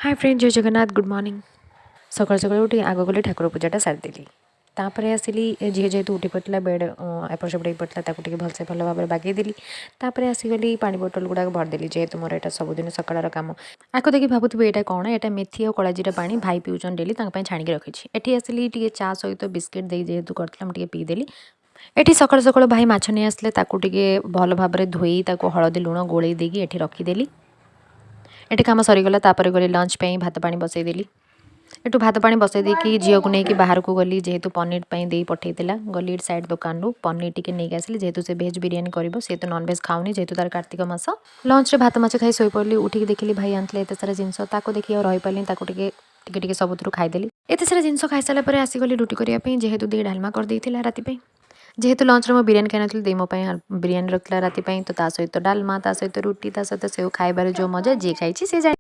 Hi friend जय Jagannath good morning. सकाल सकाल उठी आग गली ठाकुर पूजाटा सारिदेली। तापर आसिली झील जेहेतु उठी पड़ा बेड एपट सेपट हो पड़ा ताकू भलसे भल भाव में बागेदेली। तापर आसीगली पानी बोतल गुड़ाक भरदेली जेहेतु मोर यहाँ सबुदिन सकाल कम। आको देखिए भावुवे यहाँ कौन यहाँ मेथी और कलाजीरा पानी भाई पीउछन डेली छाणी रखी। एटी आसिली टे चा सहित बिस्किट दे जेहेतु करथिला मुझे पीदेली। एटी सकाल सकाल भाई माछ नहीं आसले ताकू भल भाव में धोई हलदी लुण गोल देकी एटी रखीदेली। एटी कम सरीगला तापर गली लंच पे भात पानी बसईदेली। एटू भात पानी बसई देकी झील को लेकिन बाहर को गली जेहेतु पनीर दे पठेला गली साइड दुकान रू पनीर टी नहीं आसिली जेहेतु से भेज बिरियानी कर सी तो नॉनवेज खाऊनी जेहेतु तार कार्तिक मास। लंच रे भात माछ खाई शोई पड़ी उठिक देखिली भाई आनते एत सारा जिनस देखिए रही पारे टिके सबुथ खाईदेली। एत सारा जिनस खाई सारापर आसीगली रुटी करने जेहेतु दी डालमा कर देइथिला राति पे। जेहेतु लंच रे बिरियानी खाई नथली दी मो बिरियानी रखला राति पे तो सहित डालमा सहित रुटी सहित सेव खाइबार जो मजा जी खाई सी जाए।